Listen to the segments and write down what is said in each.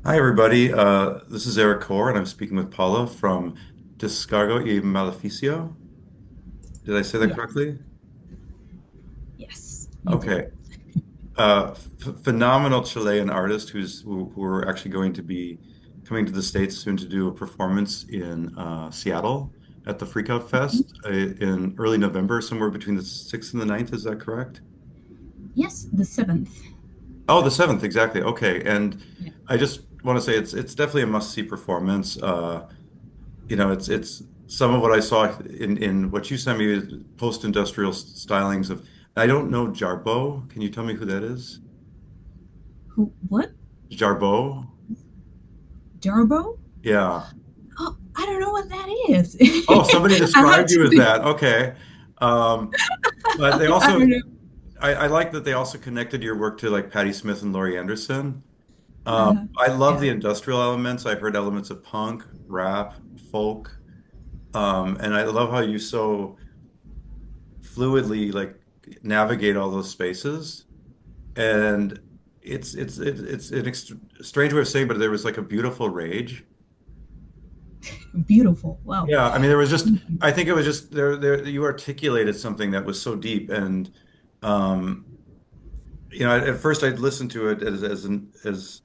Hi, everybody. This is Erik Core, and I'm speaking with Paula from Descargo Y Maleficio. Did I say that Yeah, correctly? yes, you did. Okay. Phenomenal Chilean artist who are actually going to be coming to the States soon to do a performance in Seattle at the Freakout Mhm. Fest in early November, somewhere between the 6th and the 9th. Is that correct? Yes, the seventh. Oh, the 7th, exactly. Okay. And Yeah. I just want to say it's definitely a must-see performance. It's some of what I saw in what you sent me is post-industrial stylings of. I don't know Jarbo. Can you tell me who that is? Who? What? Jarbo? Durbo? Yeah. Oh, I don't know what that is. Oh, somebody I have described you as to. that. Okay. Um, but they I don't also, know. I like that they also connected your work to like Patti Smith and Laurie Anderson. Uh, I love yeah. the industrial elements. I heard elements of punk, rap, folk, and I love how you so fluidly like navigate all those spaces. And it's an ext strange way of saying, but there was like a beautiful rage. Beautiful. Wow. Yeah, I mean, there was just, I think it was just there. You articulated something that was so deep, and um, at first I'd listened to it as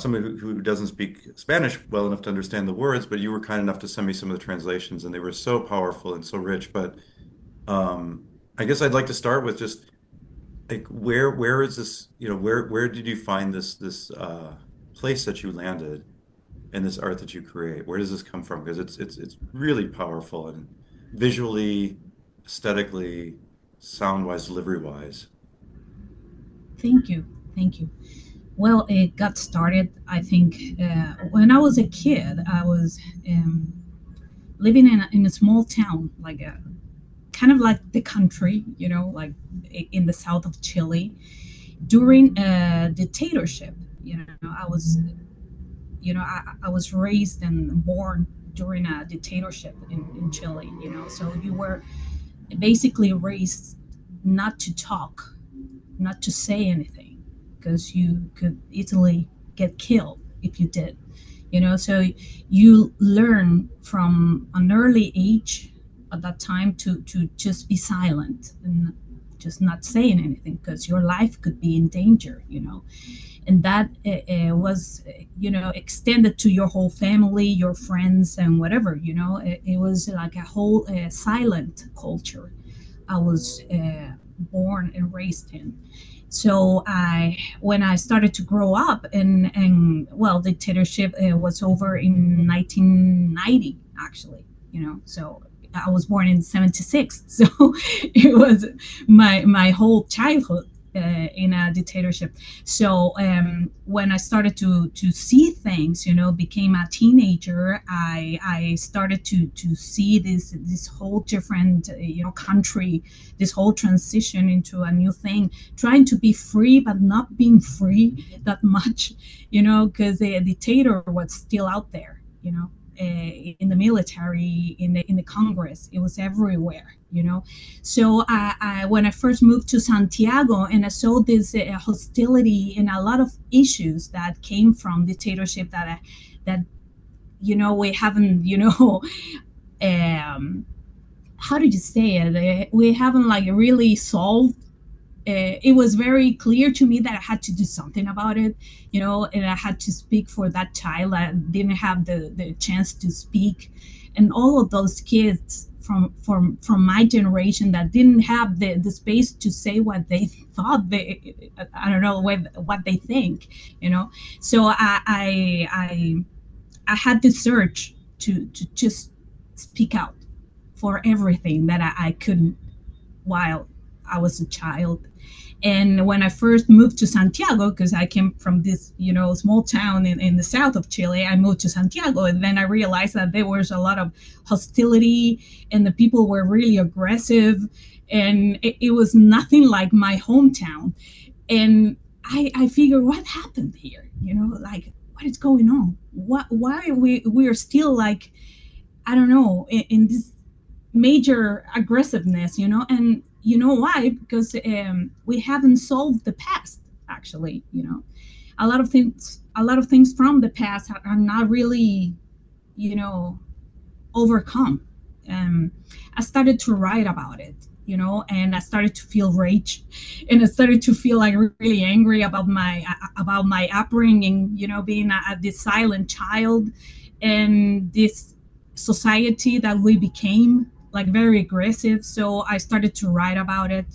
somebody who doesn't speak Spanish well enough to understand the words, but you were kind enough to send me some of the translations, and they were so powerful and so rich. But I guess I'd like to start with just like where is this, where did you find this place that you landed and this art that you create? Where does this come from? Because it's really powerful and visually, aesthetically, sound-wise, delivery-wise. Thank you. Thank you. Well, it got started, I think, when I was a kid. I was living in a small town, like a kind of like the country, like in the south of Chile during a dictatorship. I was I was raised and born during a dictatorship in Chile, so you were basically raised not to talk, not to say anything, because you could easily get killed if you did, so you learn from an early age at that time to just be silent and just not saying anything because your life could be in danger, and that was extended to your whole family, your friends, and whatever. It was like a whole silent culture I was born and raised in. So when I started to grow up, and well, dictatorship was over in 1990, actually. So I was born in '76, so it was my whole childhood in a dictatorship. So when I started to see things, became a teenager, I started to see this whole different country, this whole transition into a new thing, trying to be free but not being free that much, because the dictator was still out there, in the military, in the Congress. It was everywhere, so when I first moved to Santiago and I saw this hostility and a lot of issues that came from dictatorship that we haven't, um, how did you say it? We haven't like really solved. It was very clear to me that I had to do something about it, and I had to speak for that child that didn't have the chance to speak, and all of those kids from my generation that didn't have the space to say what they thought. I don't know what they think, so I had this urge to just speak out for everything that I couldn't while I was a child. And when I first moved to Santiago, because I came from this, small town in the south of Chile, I moved to Santiago, and then I realized that there was a lot of hostility, and the people were really aggressive, and it was nothing like my hometown. And I figured, what happened here? Like what is going on? Why we are still like, I don't know, in this major aggressiveness, and you know why? Because we haven't solved the past, actually. a lot of things from the past are not really, you know, overcome. um, I started to write about it, and I started to feel rage, and I started to feel like really angry about my upbringing, being this silent child, and this society that we became like very aggressive. So I started to write about it,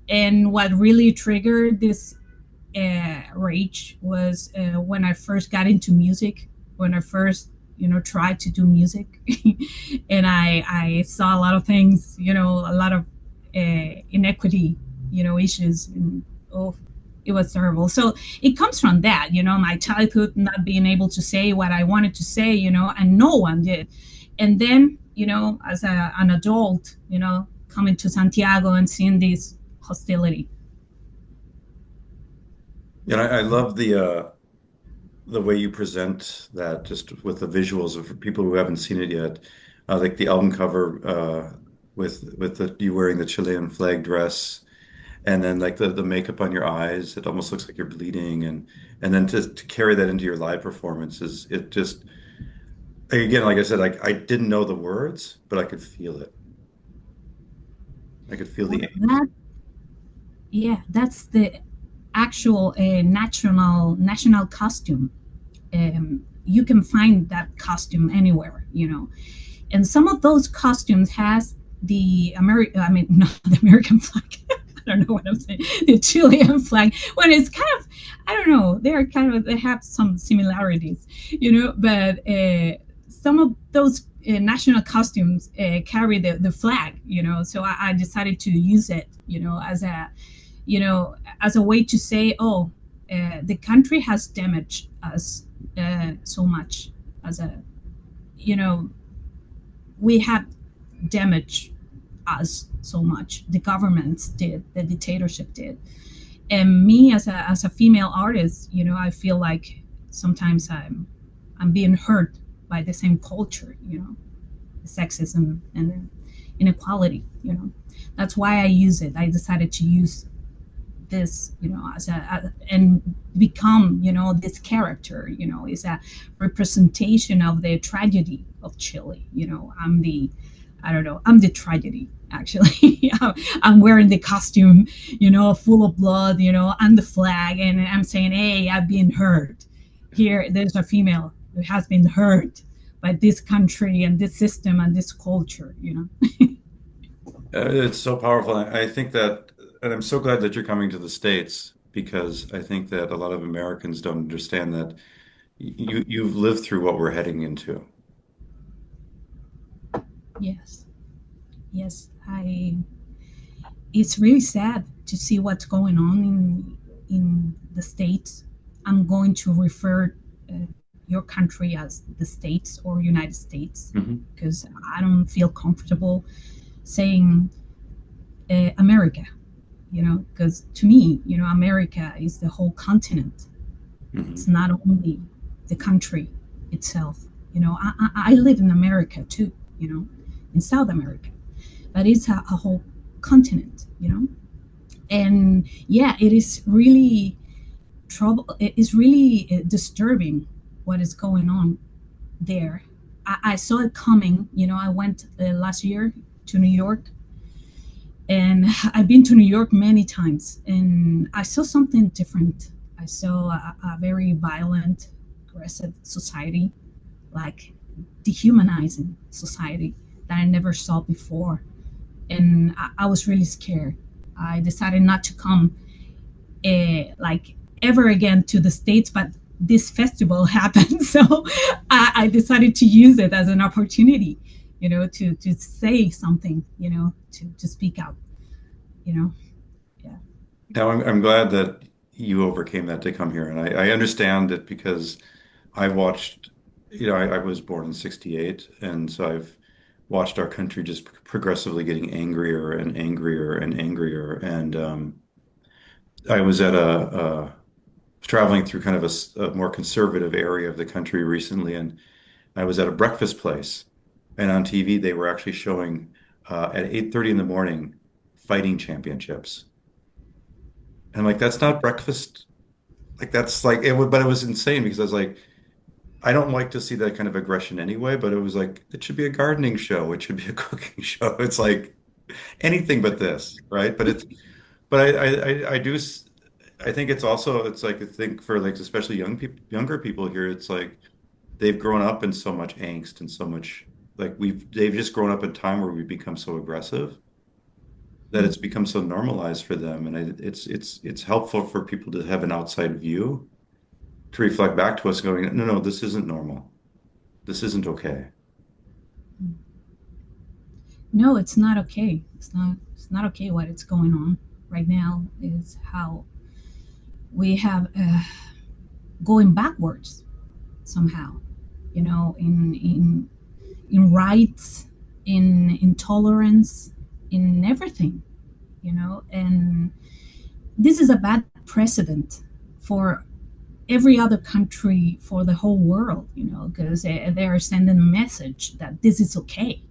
and what really triggered this rage was when I first got into music, when I first, tried to do music, and I saw a lot of things, a lot of inequity, issues, and oh, it was terrible. So it comes from that, my childhood not being able to say what I wanted to say, and no one did. And then, as an adult, coming to Santiago and seeing this hostility. And I love the way you present that just with the visuals of people who haven't seen it yet. Like the album cover with you wearing the Chilean flag dress and then like the makeup on your eyes, it almost looks like you're bleeding and then to carry that into your live performances, it just again, like I said, I didn't know the words, but I could feel it. I could feel the Well, angst. yeah, that's the actual national costume. You can find that costume anywhere, and some of those costumes has the American, I mean, not the American flag. I don't know what I'm saying. The Chilean flag. When it's kind of, I don't know. They have some similarities, but some of those national costumes carry the flag, So I decided to use it, as a way to say, oh, the country has damaged us so much as a, you know, we have damaged us so much. The governments did, the dictatorship did. And me as a female artist, I feel like sometimes I'm being hurt by the same culture, sexism and inequality. That's why I use it. I decided to use this, and become, this character, is a representation of the tragedy of Chile. I don't know, I'm the tragedy actually. I'm wearing the costume, full of blood, and the flag, and I'm saying, hey, I've been hurt. Here, there's a female who has been hurt by this country and this system and this culture. It's so powerful. I think that, and I'm so glad that you're coming to the States because I think that a lot of Americans don't understand that you've lived through what we're heading into. Yes, yes, it's really sad to see what's going on in the states. I'm going to refer your country as the states or United States Hmm. because I don't feel comfortable saying America. Because to me, America is the whole continent. It's Hmm. not only the country itself. I live in America too. In South America, but it's a whole continent. And yeah, it is really trouble. It is really disturbing what is going on there. I saw it coming. I went last year to New York, and I've been to New York many times, and I saw something different. I saw a very violent, aggressive society, like dehumanizing society that I never saw before, and I was really scared. I decided not to come like ever again to the States, but this festival happened. So I decided to use it as an opportunity, to say something, to speak out, you know. Yeah. Now, I'm glad that you overcame that to come here. And I understand it because I've watched, I was born in 68. And so I've watched our country just progressively getting angrier and angrier and angrier. And I was traveling through kind of a more conservative area of the country recently. And I was at a breakfast place. And on TV, they were actually showing at 8:30 in the morning fighting championships. And like, that's not breakfast. Like that's like it would, but it was insane because I was like, I don't like to see that kind of aggression anyway, but it was like it should be a gardening show, it should be a cooking show. It's like anything but this, right? But I do I think it's also it's like I think for like especially younger people here, it's like they've grown up in so much angst and so much like they've just grown up in time where we've become so aggressive that Mm. it's become so normalized for them, and it's helpful for people to have an outside view to reflect back to us, going, no, no, this isn't normal. This isn't okay. No, it's not okay. It's not okay what is going on right now is how we have going backwards somehow, in rights, in intolerance, in everything, and this is a bad precedent for every other country, for the whole world, because they're sending a message that this is okay.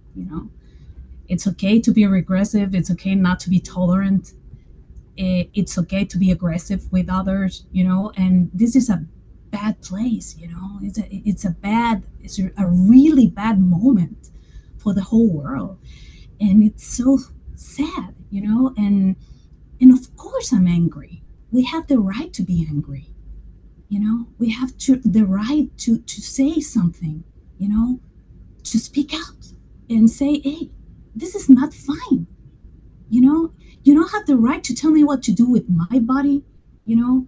It's okay to be regressive, it's okay not to be tolerant, it's okay to be aggressive with others, and this is a bad place, it's a really bad moment for the whole world, and it's so sad, and of course I'm angry. We have the right to be angry, we have the right to say something, you know to speak out and say, hey, this is not fine, you know you don't have the right to tell me what to do with my body, you know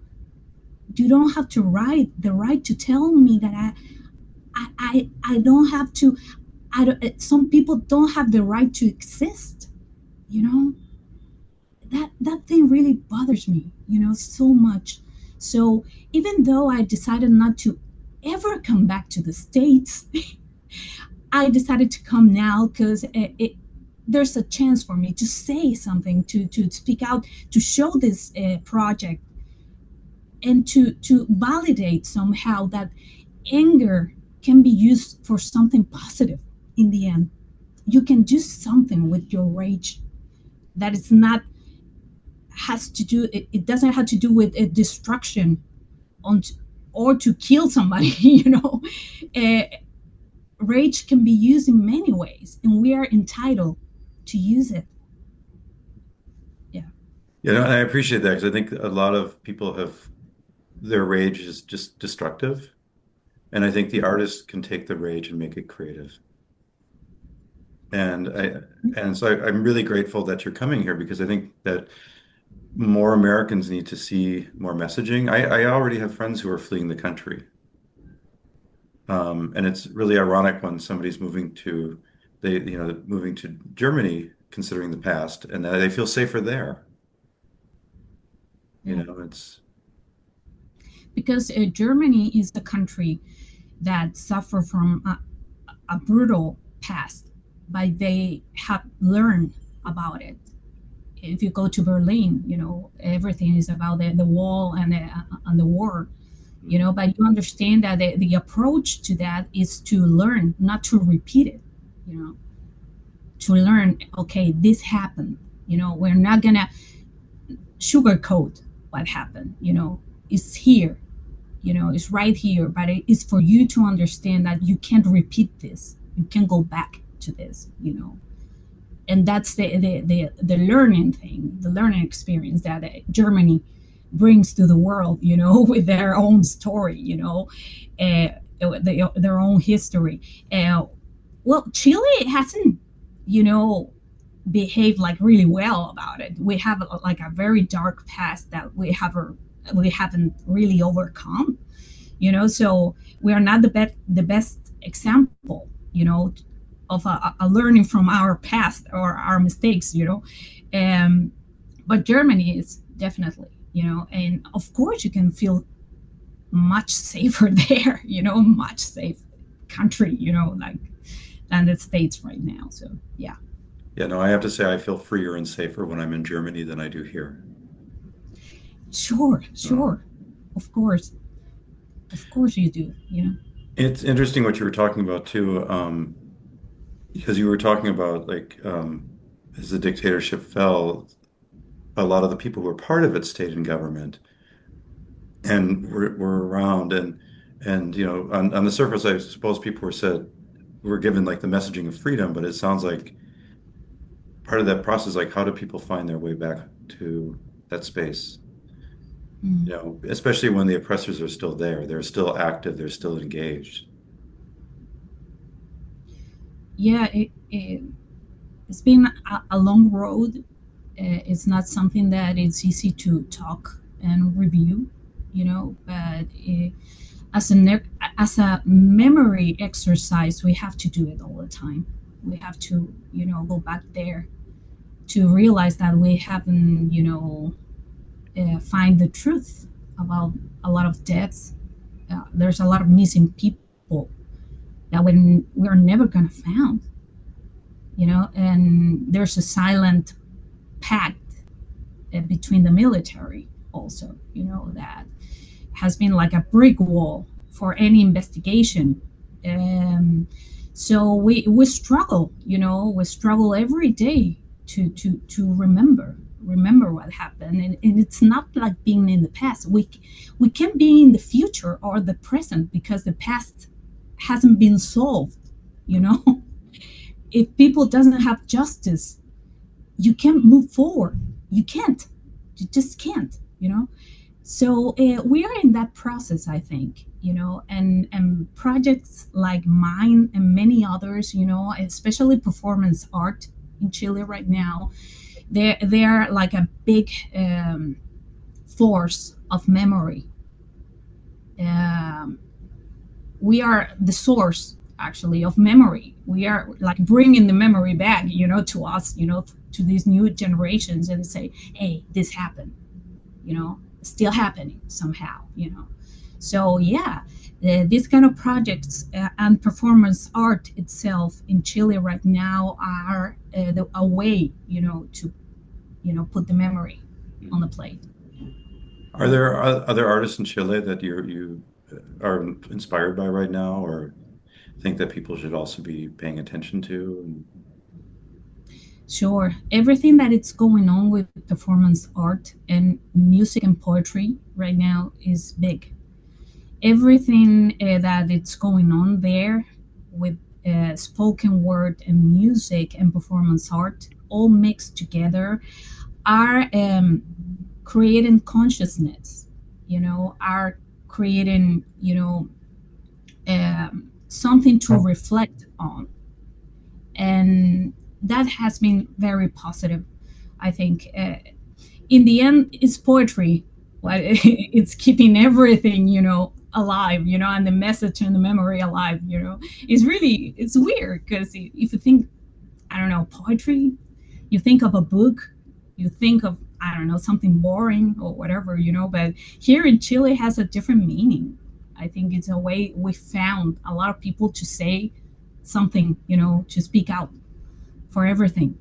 you don't have the right to tell me that I don't have to. I don't, some people don't have the right to exist, you know that thing really bothers me, so much. So even though I decided not to ever come back to the States, I decided to come now because there's a chance for me to say something, to speak out, to show this project, and to validate somehow that anger can be used for something positive. In the end, you can do something with your rage that is not has to do it doesn't have to do with a destruction on or to kill somebody. uh, Rage can be used in many ways, and we are entitled to use it. Yeah. You know, and I appreciate that because I think a lot of people have their rage is just destructive. And I think the artist can take the rage and make it creative. And I'm really grateful that you're coming here because I think that more Americans need to see more messaging. I already have friends who are fleeing the country. And it's really ironic when somebody's moving to Germany, considering the past, and they feel safer there. Yeah, It's because Germany is the country that suffer from a brutal past, but they have learned about it. If you go to Berlin, everything is about the wall and the war, but you understand that the approach to that is to learn, not to repeat it, you know, to learn, okay, this happened, we're not gonna sugarcoat what happened, it's here, it's right here, but it is for you to understand that you can't repeat this, you can't go back to this, and that's the learning thing, the learning experience that Germany brings to the world, with their own story, their own history. Well, Chile hasn't, you know, behaved like really well about it. We have like a very dark past that we haven't really overcome, so we are not the best example, of a learning from our past or our mistakes, but Germany is definitely, and of course you can feel much safer there, much safe country, like than the States right now. So yeah. Yeah, no, I have to say I feel freer and safer when I'm in Germany than I do here. Sure, So sure. Of course you do. it's interesting what you were talking about too, because you were talking about like as the dictatorship fell, a lot of the people who were part of it stayed in government. and we're around and you know on the surface I suppose people were said we're given like the messaging of freedom, but it sounds like part of that process, like how do people find their way back to that space? Mm. You know, especially when the oppressors are still there, they're still active, they're still engaged. Yeah, it's been a long road. It's not something that it's easy to talk and review, but as a memory exercise, we have to do it all the time. We have to, go back there to realize that we haven't, find the truth about a lot of deaths. There's a lot of missing people that we're never gonna find, and there's a silent pact between the military also, that has been like a brick wall for any investigation. Um, so we struggle, we struggle every day to remember what happened, and it's not like being in the past. We can't be in the future or the present because the past hasn't been solved. You know, if people doesn't have justice, you can't move forward. You can't. You just can't. So we are in that process, I think, and projects like mine and many others, especially performance art in Chile right now, they are like a big force of memory. Um, we are the source actually of memory. We are like bringing the memory back, to us, to these new generations, and say, hey, this happened, still happening somehow. So yeah, these kind of projects and performance art itself in Chile right now are a way, to put the memory on the plate. Are there other artists in Chile that you are inspired by right now, or think that people should also be paying attention to? Sure, everything that is going on with performance art and music and poetry right now is big. Everything that it's going on there with spoken word and music and performance art all mixed together are creating consciousness, are creating, something to reflect on. And that has been very positive, I think. In the end, it's poetry. But it's keeping everything, alive, and the message and the memory alive. It's weird because if you think, I don't know, poetry, you think of a book, you think of, I don't know, something boring or whatever, but here in Chile has a different meaning. I think it's a way we found a lot of people to say something, to speak out for everything,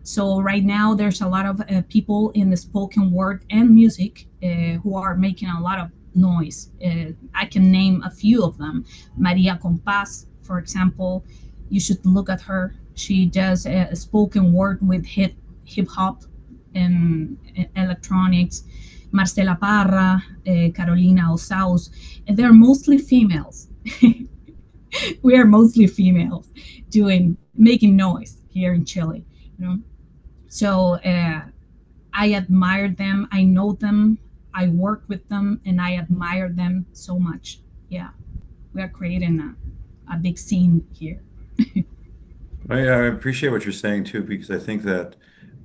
so right now there's a lot of people in the spoken word and music who are making a lot of noise. I can name a few of them. Maria Compás, for example. You should look at her. She does a spoken word with hip hop and electronics. Marcela Parra, Carolina Osaus, and they're mostly females. We are mostly females doing making noise here in Chile. So I admire them. I know them. I work with them, and I admire them so much. Yeah, we are creating a big scene here. I appreciate what you're saying too, because I think that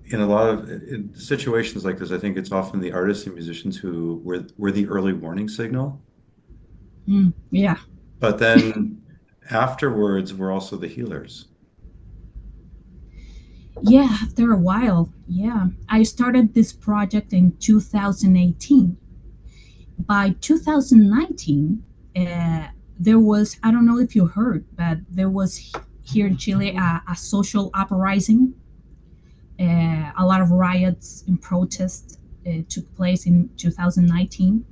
in a lot of in situations like this, I think it's often the artists and musicians who were the early warning signal, Yeah, but then afterwards, we're also the healers. yeah. After a while, yeah, I started this project in 2018. By 2019, there was, I don't know if you heard, but there was here in Chile a social uprising. A lot of riots and protests took place in 2019.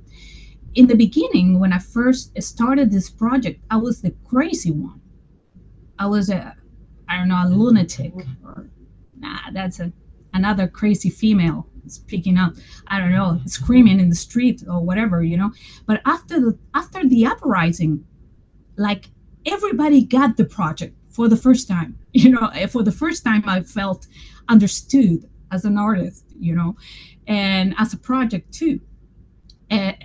In the beginning, when I first started this project, I was the crazy one. I was I don't know, a lunatic, or nah, that's another crazy female. speaking up, I don't know, screaming in the street or whatever, But after the uprising, like everybody got the project for the first time. For the first time I felt understood as an artist, and as a project too. And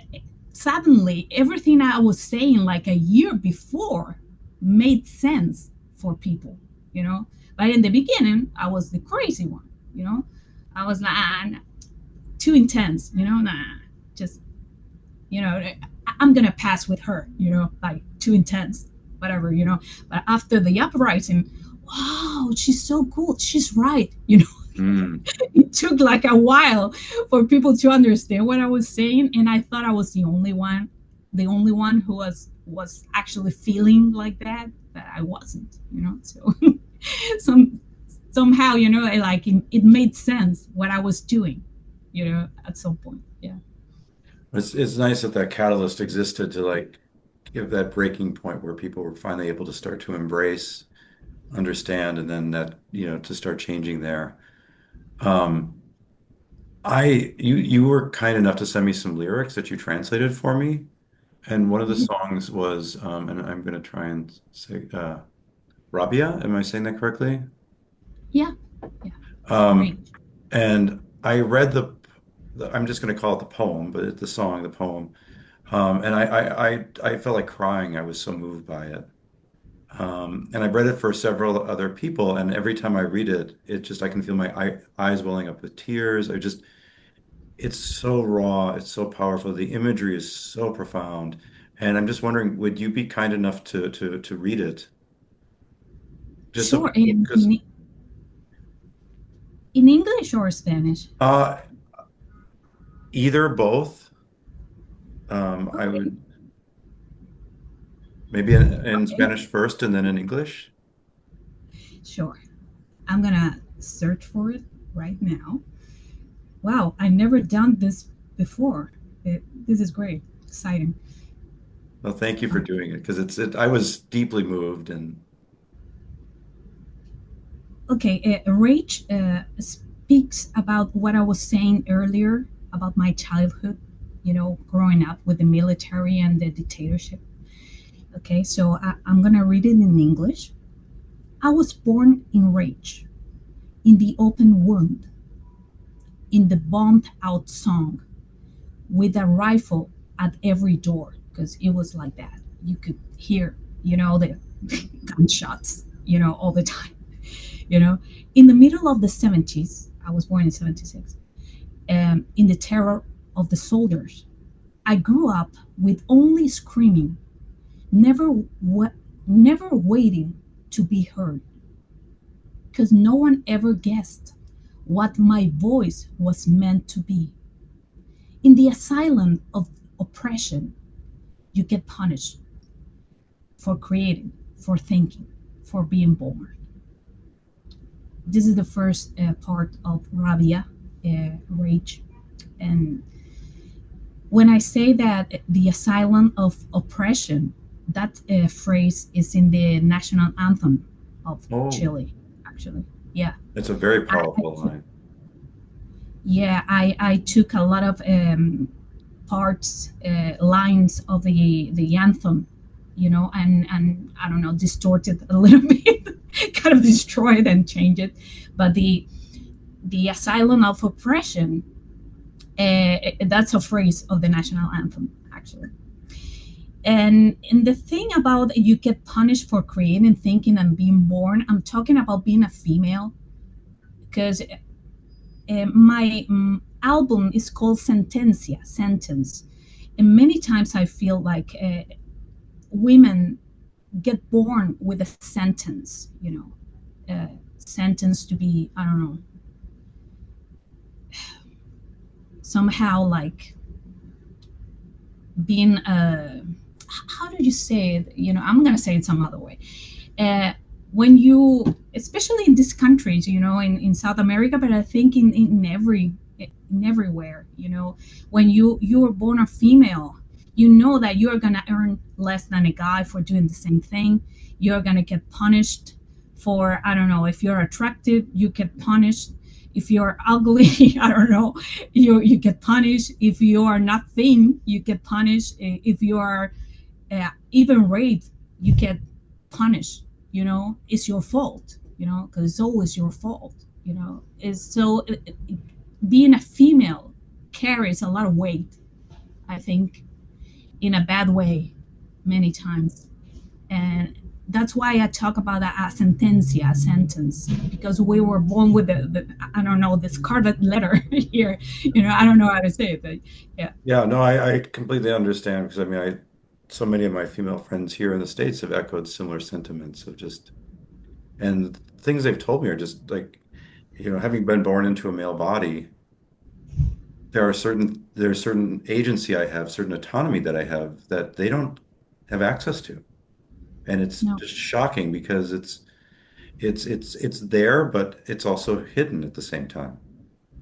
suddenly everything I was saying like a year before made sense for people, you know. But in the beginning, I was the crazy one, I was like, nah, too intense, nah, just, I'm gonna pass with her, like too intense, whatever, But after the uprising, wow, she's so cool, she's right, Mm. It took like a while for people to understand what I was saying, and I thought I was the only one who was actually feeling like that, but I wasn't, So some somehow, it made sense what I was doing, at some point. Yeah. It's nice that that catalyst existed to like give that breaking point where people were finally able to start to embrace, understand, and then that, to start changing there. Um, you were kind enough to send me some lyrics that you translated for me. And one of the Mhm. songs was, and I'm going to try and say, Rabia. Am I saying that correctly? Yeah. Yeah. It's great. Um, and I read I'm just going to call it the poem, but it's the song, the poem. And I felt like crying. I was so moved by it. And I've read it for several other people, and every time I read it, I can feel my eyes welling up with tears. It's so raw, it's so powerful. The imagery is so profound. And I'm just wondering, would you be kind enough to read it? Just so Sure. people, In, because in, in English or Spanish? uh, either both. I Okay. would maybe in Okay. Spanish first and then in English. Sure. I'm gonna search for it right now. Wow, I never done this before. This is great, exciting. Well, thank you for Um, doing it because I was deeply moved and okay, Rach speaks about what I was saying earlier about my childhood, growing up with the military and the dictatorship. Okay, so I'm gonna read it in English. I was born in rage, in the open wound, in the bombed out song, with a rifle at every door, because it was like that. You could hear, the gunshots, all the time. You know, in the middle of the 70s, I was born in 76, in the terror of the soldiers. I grew up with only screaming, never, never waiting to be heard, because no one ever guessed what my voice was meant to be. In the asylum of oppression, you get punished for creating, for thinking, for being born. This is the first part of Rabia, rage. And when I say that the asylum of oppression, that phrase is in the national anthem of oh, Chile, actually. Yeah. it's a very I, I powerful took, line. yeah, I took a lot of parts, lines of the anthem, and I don't know, distorted a little bit, kind of destroy it and change it. But the asylum of oppression, that's a phrase of the national anthem, actually. And the thing about you get punished for creating, thinking, and being born, I'm talking about being a female, because my album is called Sentencia, sentence. And many times I feel like women get born with a sentence, sentence to be, I don't know, somehow like being how do you say it? I'm gonna say it some other way. Uh, when you, especially in these countries, in South America, but I think in everywhere, when you are born a female, you know that you are gonna earn less than a guy for doing the same thing. You're gonna get punished for, I don't know, if you're attractive, you get punished. If you're ugly, I don't know, you get punished. If you are not thin, you get punished. If you are even raped, you get punished. It's your fault. Because it's always your fault. It's so being a female carries a lot of weight, I think, in a bad way many times. And that's why I talk about a sentencia, a sentence, because we were born with the I don't know, the scarlet letter here. I don't know how to say it, but yeah. Yeah, no, I completely understand because I mean, so many of my female friends here in the States have echoed similar sentiments of just, and things they've told me are just like, having been born into a male body, there's certain agency I have, certain autonomy that I have that they don't have access to. And it's No. just shocking because it's there, but it's also hidden at the same time.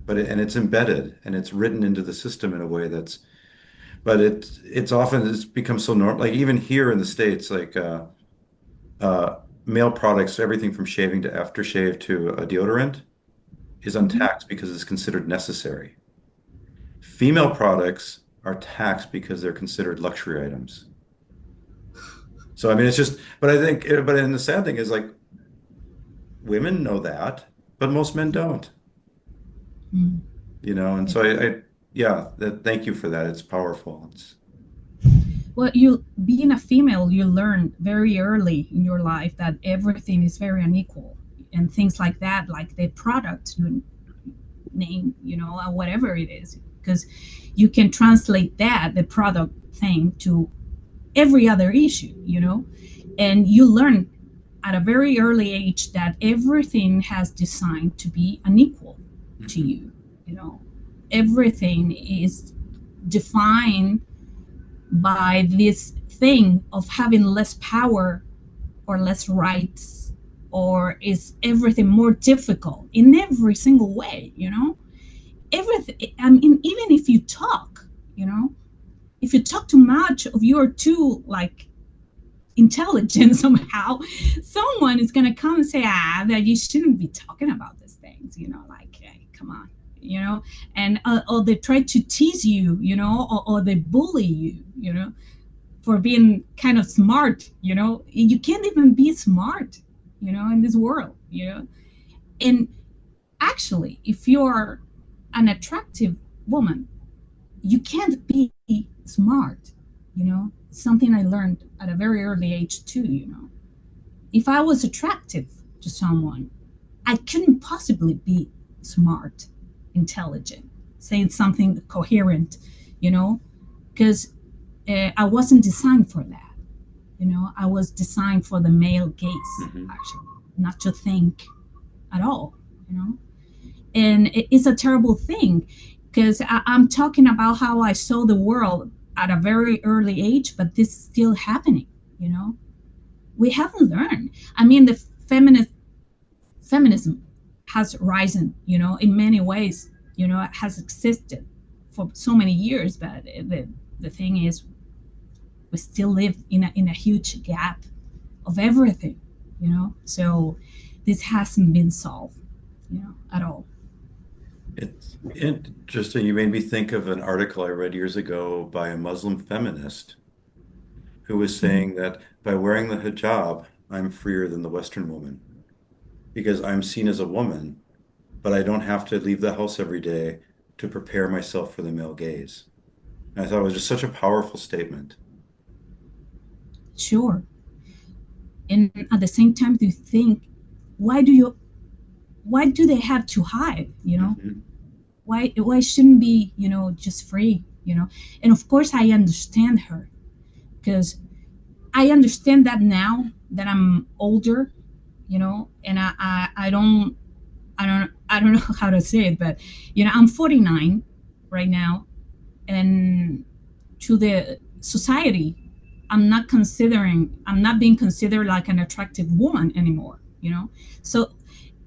And it's embedded and it's written into the system in a way that's, but it's become so normal. Like even here in the States, like male products, everything from shaving to aftershave to a deodorant is Hmm. untaxed because it's considered necessary. Female products are taxed because they're considered luxury items. So I mean, it's just, but I think, but and the sad thing is like women know that, but most men don't, Mm. and Yeah. so yeah, thank you for that. It's powerful. Well, you being a female, you learn very early in your life that everything is very unequal, and things like that, like the product you name, or whatever it is, because you can translate that the product thing to every other issue, and you learn at a very early age that everything has designed to be unequal to Mhm. you. You know, everything is defined by this thing of having less power or less rights, or is everything more difficult in every single way, everything. I mean, even if you talk, you know if you talk too much, of you're too like intelligent somehow, someone is going to come and say, that you shouldn't be talking about these things, like, hey, come on, and or they try to tease you, or they bully you, for being kind of smart. You can't even be smart, in this world, and actually, if you're an attractive woman, you can't be smart, something I learned at a very early age too. If I was attractive to someone, I couldn't possibly be smart, intelligent, saying something coherent, you know because I wasn't designed for that. I was designed for the male gaze, Mhm. actually, not to think at all. And it's a terrible thing, because I'm talking about how I saw the world at a very early age, but this is still happening. You know, we haven't learned. I mean, the feminism has risen, in many ways. It has existed for so many years, but the thing is, we still live in a huge gap of everything. So this hasn't been solved, at all. It's interesting. You made me think of an article I read years ago by a Muslim feminist who was Mhm. saying that by wearing the hijab, I'm freer than the Western woman because I'm seen as a woman, but I don't have to leave the house every day to prepare myself for the male gaze. And I thought it was just such a powerful statement. Sure. And at the same time, do you think, why do you why do they have to hide? Mhm. Why shouldn't be, just free? And of course I understand her, because I understand that now that I'm older, and I don't know how to say it, but I'm 49 right now, and to the society, I'm not being considered like an attractive woman anymore. So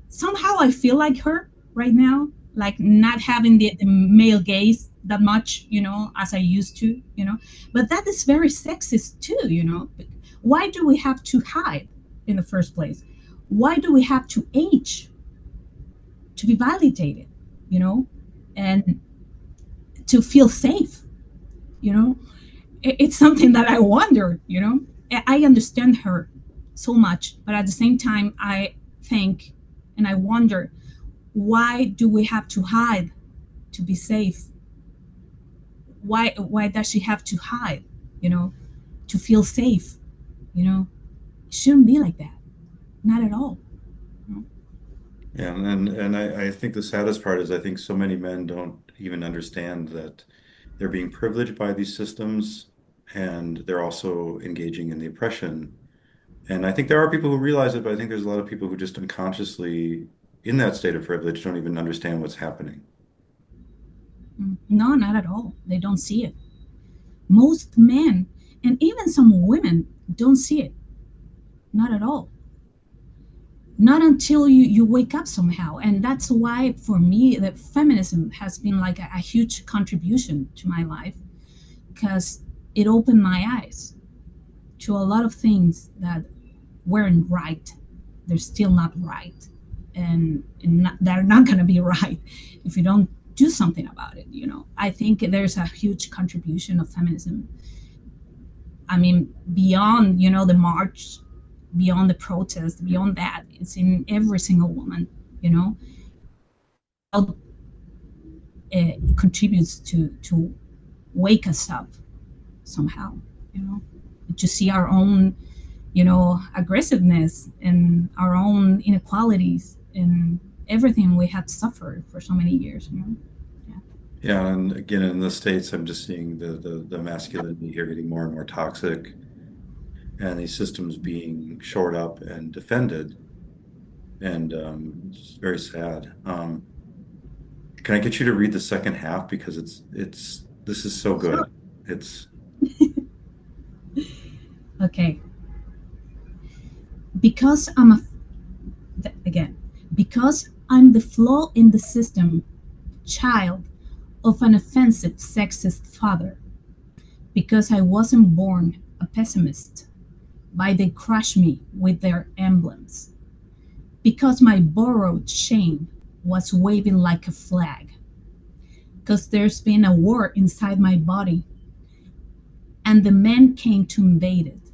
somehow I feel like her right now, like not having the male gaze that much, as I used to, but that is very sexist too. Why do we have to hide in the first place? Why do we have to age to be validated, you know, and to feel safe, you know. It's something that I wonder, you know. I understand her so much, but at the same time, I think and I wonder, why do we have to hide to be safe? Why does she have to hide, you know, to feel safe, you know? It shouldn't be like that. Not at all. Yeah, and I think the saddest part is I think so many men don't even understand that they're being privileged by these systems and they're also engaging in the oppression. And I think there are people who realize it, but I think there's a lot of people who just unconsciously, in that state of privilege, don't even understand what's happening. No, not at all. They don't see it. Most men and even some women don't see it. Not at all. Not until you wake up somehow. And that's why, for me, that feminism has been like a huge contribution to my life, because it opened my eyes to a lot of things that weren't right. They're still not right. And not, they're not going to be right if you don't do something about it, you know. I think there's a huge contribution of feminism. I mean, beyond, you know, the march, beyond the protest, beyond that, it's in every single woman, you know. How it contributes to wake us up somehow, you know, to see our own, you know, aggressiveness and our own inequalities and everything we have suffered for so many years, you know. Yeah. Yeah, and again, in the States, I'm just seeing the masculinity here getting more and more toxic, and these systems being shored up and defended, and it's very sad. Can I get you to read the second half because it's this is so Sure. good. It's Okay. Because I'm a, again, because I'm the flaw in the system, child of an offensive sexist father, because I wasn't born a pessimist, why they crush me with their emblems, because my borrowed shame was waving like a flag, because there's been a war inside my body and the men came to invade it,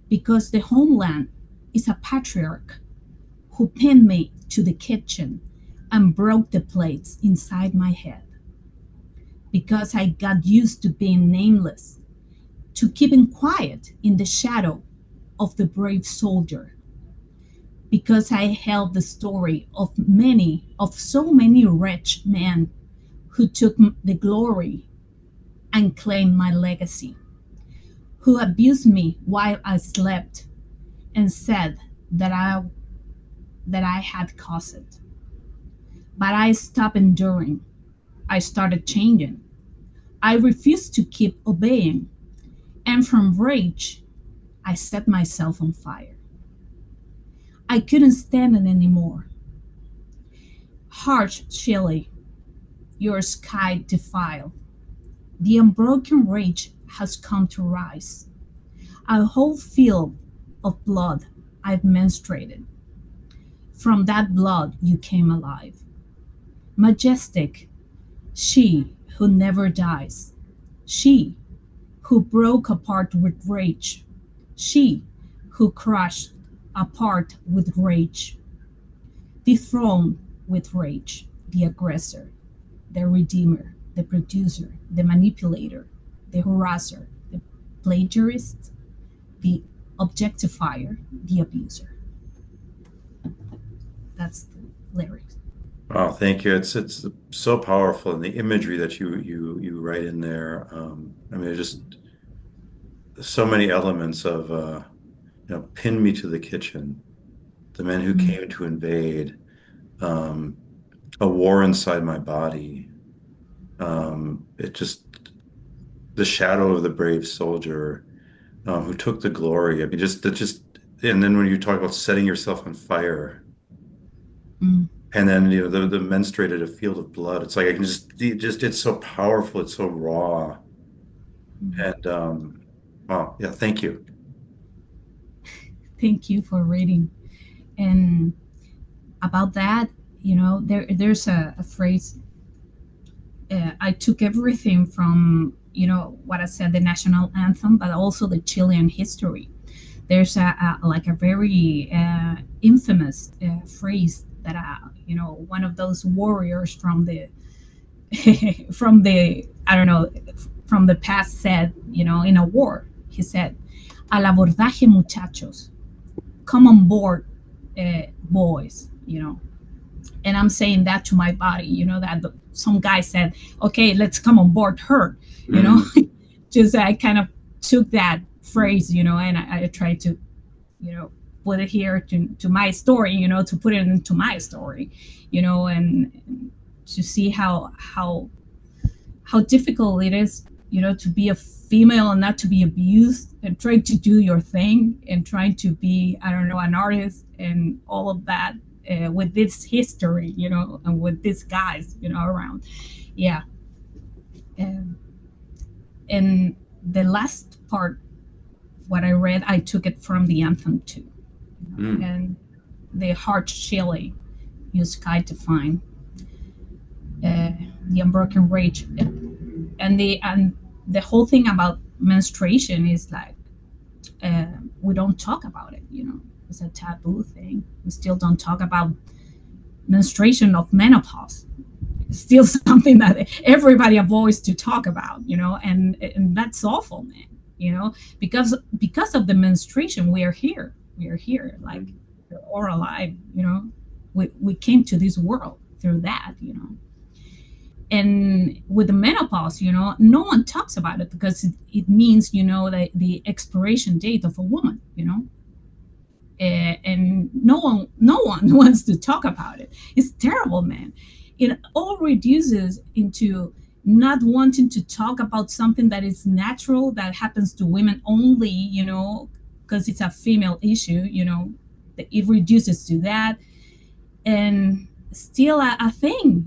because the homeland is a patriarch who pinned me to the kitchen and broke the plates inside my head, because I got used to being nameless, to keeping quiet in the shadow of the brave soldier, because I held the story of so many wretched men who took the glory and claimed my legacy, who abused me while I slept and said that I had caused it. But I stopped enduring. I started changing. I refused to keep obeying, and from rage, I set myself on fire. I couldn't stand it anymore. Harsh Chile, your sky defiled. The unbroken rage has come to rise. A whole field of blood I've menstruated. From that blood you came alive. Majestic, she who never dies. She who broke apart with rage. She who crushed apart with rage. Dethroned with rage. The aggressor, the redeemer, the producer, the manipulator, the harasser, the plagiarist, the objectifier, the abuser. That's the lyrics. oh, thank you. It's so powerful, and the imagery that you write in there. I mean, just so many elements of pin me to the kitchen, the men who Mm, came to invade, um, a war inside my body. It just the shadow of the brave soldier who took the glory. I mean, just and then when you talk about setting yourself on fire, mm, and then the menstruated a field of blood. It's like I can just it's so powerful. It's so raw. mm. And oh yeah, thank you. Thank you for reading. And about that, there's a phrase. I took everything from what I said, the national anthem, but also the Chilean history. There's a like a very infamous phrase that one of those warriors from the from the I don't know from the past said, in a war. He said, "Al abordaje, muchachos, come on board, boys." And I'm saying that to my body. That some guy said, "Okay, let's come on board her." You know, Mm, just I kind of took that phrase, and I tried to, you know, put it here to my story, to put it into my story, and to see how difficult it is, to be a female and not to be abused and trying to do your thing and trying to be, I don't know, an artist and all of that, with this history, and with these guys, around. Yeah. And, and the last part, what I read, I took it from the anthem too. mm, And the heart Chile, use sky to find the unbroken rage, and the whole thing about menstruation is like, uh, we don't talk about it. It's a taboo thing. We still don't talk about menstruation of menopause. It's still something that everybody avoids to talk about. And that's awful, man. Because of the menstruation, we are here, like, mm. we're all alive. We came to this world through that. And with the menopause, no one talks about it because it means, the expiration date of a woman. And no one wants to talk about it. It's terrible, man. It all reduces into not wanting to talk about something that is natural, that happens to women only, because it's a female issue. It reduces to that, and still a thing.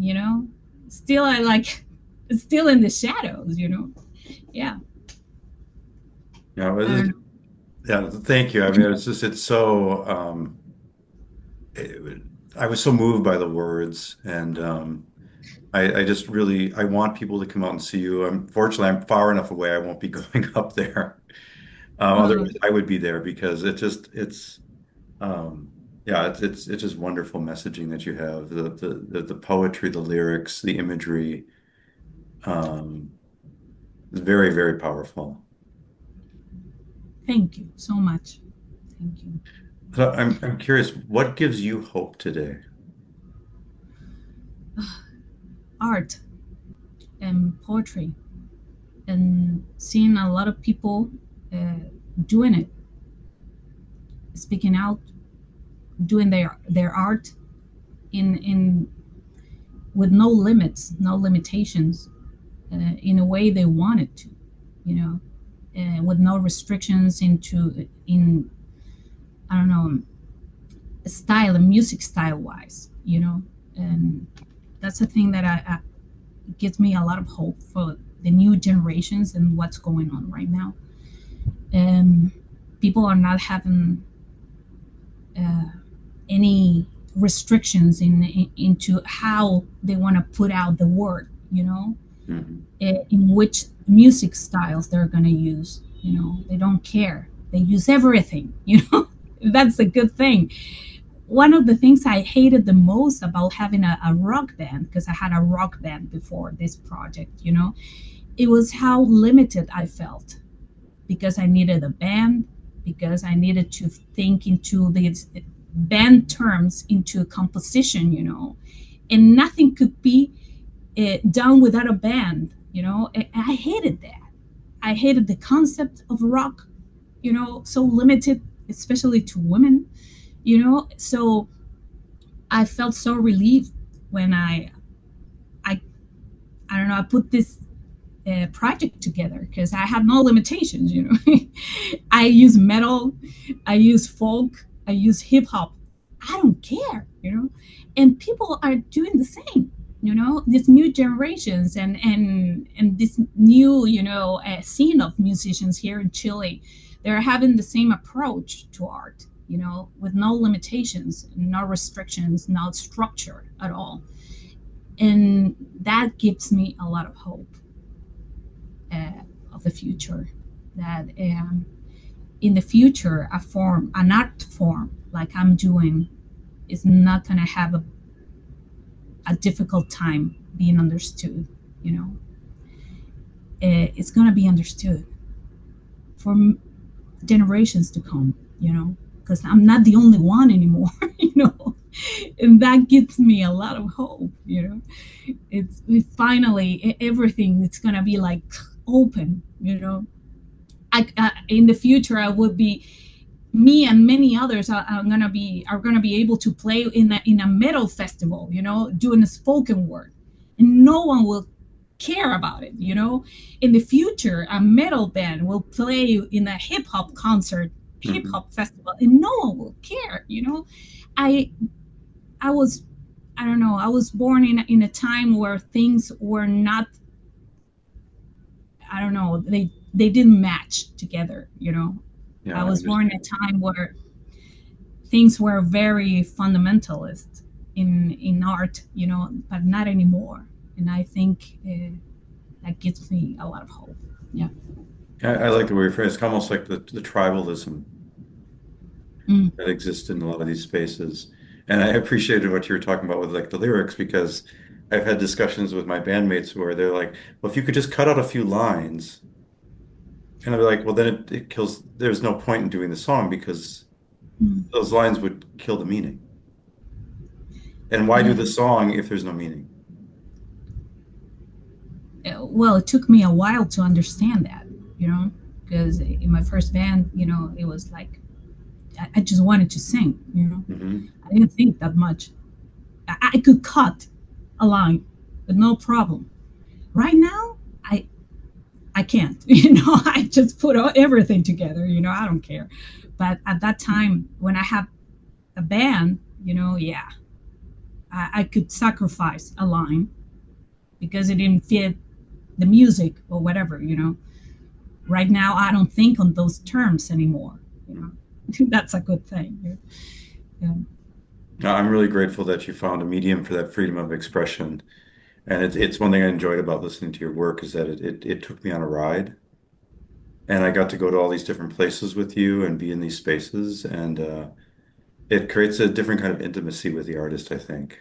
Still I like, still in the shadows. Yeah. Yeah, I don't know. yeah, thank you. I mean, it's so, it, I was so moved by the words, and I just really, I want people to come out and see you. Unfortunately, I'm far enough away, I won't be going up there. uh, Otherwise, I would be there because yeah, it's just wonderful messaging that you have. The poetry, the lyrics, the imagery, um, is very, very powerful. Thank you so much. Thank you. So I'm curious, what gives you hope today? Art and poetry, and seeing a lot of people uh, doing it, speaking out, doing their art in with no limits, no limitations, in a way they wanted to, with no restrictions in I don't know, style and music style wise, and that's the thing that I gives me a lot of hope for the new generations and what's going on right now. And people are not having uh, any restrictions into how they want to put out the word, Mhm. in which music styles they're going to use. They don't care. They use everything. That's a good thing. One of the things I hated the most about having a rock band, because I had a rock band before this project, it was how limited I felt, because I needed a band, because I needed to think into these band terms, into composition, and nothing could be done without a band. I hated that. I hated the concept of rock, so limited, especially to women. So I felt so relieved when I I don't know, I put this project together because I have no limitations. I use metal, I use folk, I use hip hop. I don't care. And people are doing the same. These new generations and this new scene of musicians here in Chile, they're having the same approach to art. with no limitations, no restrictions, no structure at all. And that gives me a lot of hope uh, of the future. That in the future, an art form like I'm doing, is not going to have a difficult time being understood. You know, it's going to be understood for generations to come. Because I'm not the only one anymore. And that gives me a lot of hope. It's we finally everything it's gonna be like open. In the future I would be me and many others are gonna be able to play in a metal festival, doing a spoken word, and no one will care about it. In the future, a metal band will play in a hip hop concert, hip Hmm. hop festival, and no one will care. I I was I don't know. I was born in a time where things were not. I don't know. They didn't match together. Yeah, I I was born in a understand. time where things were very fundamentalist in art. But not anymore. And I think that gives me a lot of hope. Yeah. I like the way you phrase it. It's almost like the tribalism Mm, that exists in a lot of these spaces. And I appreciated what you were talking about with like the lyrics because I've had discussions with my bandmates where they're like, well, if you could just cut out a few lines, and I'd be like, well, then it kills, there's no point in doing the song because mm. those lines would kill the meaning. And why do Yeah. the song if there's no meaning? Well, it took me a while to understand that, you know, because in my first band, it was like I just wanted to sing. Hmm. I didn't think that much. I could cut a line with no problem. Right now, I can't. I just put everything together. I don't care. But at that time, when I had a band, yeah, I could sacrifice a line because it didn't fit the music or whatever. Right now, I don't think on those terms anymore. You know, that's a good thing. Yeah. I'm really grateful that you found a medium for that freedom of expression. And it's one thing I enjoyed about listening to your work is that it took me on a ride. And I got to go to all these different places with you and be in these spaces. And it creates a different kind of intimacy with the artist, I think.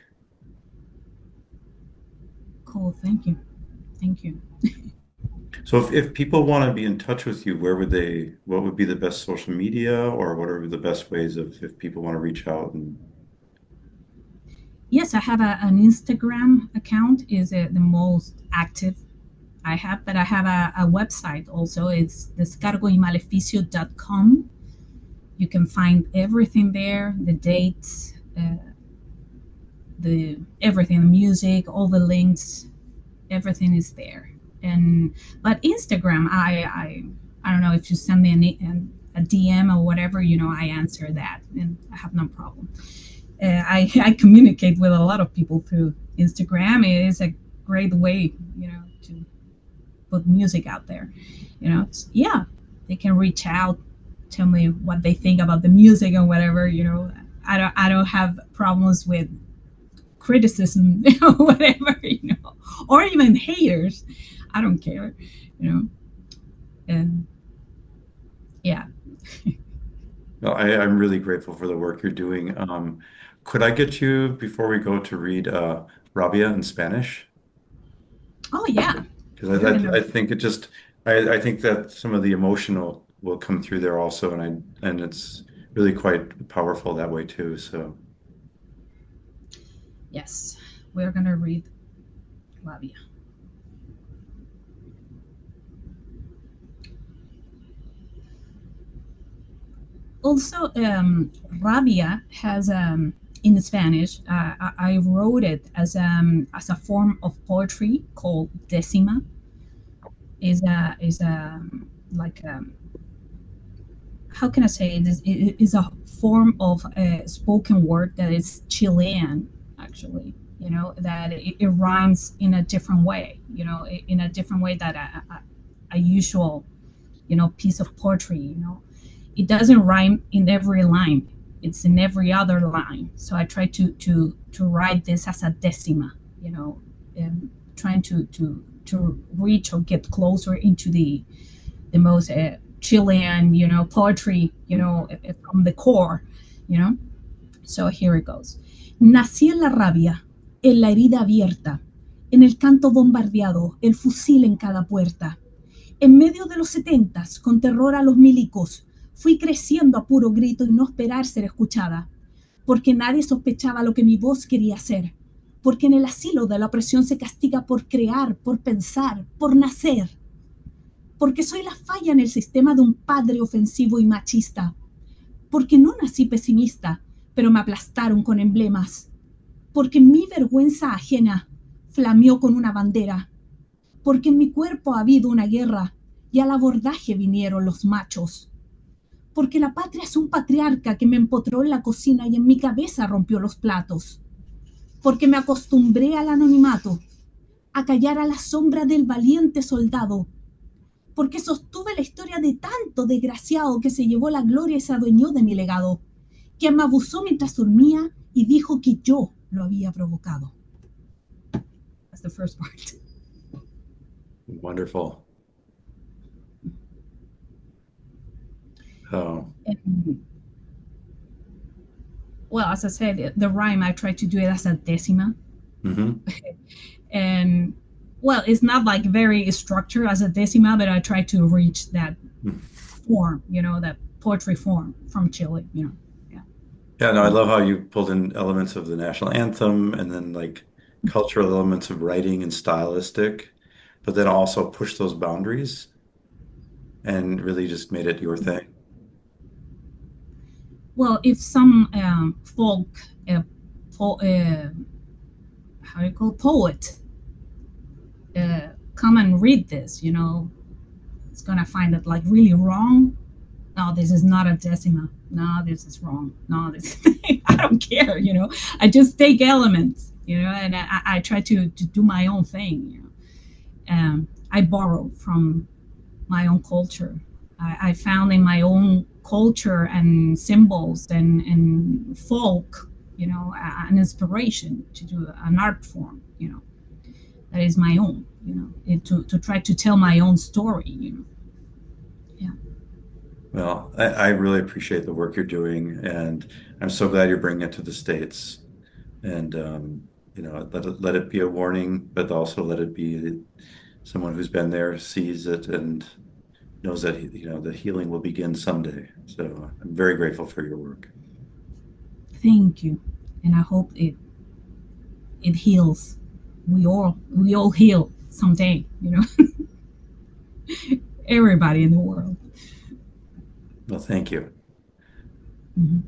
Cool. Thank you. Thank you. So if people want to be in touch with you, what would be the best social media or what are the best ways of if people want to reach out and Yes, I have an Instagram account. Is the most active I have, but I have a website also. It's descargoymaleficio.com. You can find everything there, the dates, the everything, the music, all the links, everything is there. And but Instagram, I don't know if you send me a DM or whatever, I answer that, and I have no problem. I communicate with a lot of people through Instagram. It is a great way, to put music out there. Yeah, they can reach out, tell me what they think about the music or whatever. I don't have problems with criticism or whatever, or even haters. I don't care, you know, and yeah. no, I'm really grateful for the work you're doing. Could I get you before we go to read Rabia in Spanish? Oh yeah, Because you're gonna. I think it just I think that some of the emotional will come through there also, and it's really quite powerful that way too. So Yes, we're gonna read Lavia. Also, rabia has in Spanish. I wrote it as a form of poetry called decima. Is a like how can I say it? It is a form of spoken word that is Chilean, actually. That it rhymes in a different way. In a different way that a usual piece of poetry. It doesn't rhyme in every line. It's in every other line. So I try to write this as a decima, you know, trying to reach or get closer into the most Chilean, poetry, from the core, you know. So here it goes. Nací en la rabia, en la herida abierta, en el canto bombardeado, el fusil en cada puerta. En medio de los setentas, con terror a los milicos, fui creciendo a puro grito y no esperar ser escuchada, porque nadie sospechaba lo que mi voz quería hacer, porque en el asilo de la opresión se castiga por crear, por pensar, por nacer, porque soy la falla en el sistema de un padre ofensivo y machista, porque no nací pesimista, pero me aplastaron con emblemas, porque mi vergüenza ajena flameó con una bandera, porque en mi cuerpo ha habido una guerra y al abordaje vinieron los machos, porque la patria es un patriarca que me empotró en la cocina y en mi cabeza rompió los platos, porque me acostumbré al anonimato, a callar a la sombra del valiente soldado, porque sostuve la historia de tanto desgraciado que se llevó la gloria y se adueñó de mi legado, que me abusó mientras dormía y dijo que yo lo había provocado. That's the first part. Wonderful. Oh, And, well, as I said, the rhyme, I try to do it as a decima. hmm. And, well, it's not like very structured as a decima, but I try to reach that form, that poetry form from Chile. Yeah. Yeah, no, I love how you pulled in elements of the national anthem and then like cultural elements of writing and stylistic, but then also push those boundaries and really just made it your thing. Well, if some folk, uh, how do you call it, poet, come and read this, it's gonna find it like really wrong. No, this is not a decima. No, this is wrong. No, this I don't care. I just take elements, and I try to do my own thing. I borrow from my own culture. I found in my own culture and symbols and folk, an inspiration to do an art form, that is my own, to try to tell my own story. Yeah. Well, I really appreciate the work you're doing, and I'm so glad you're bringing it to the States. And let it be a warning, but also let it be someone who's been there, sees it, and knows that the healing will begin someday. So I'm very grateful for your work. Thank you. And I hope it heals. We all heal someday, everybody in the world. Well, thank you. Mhm.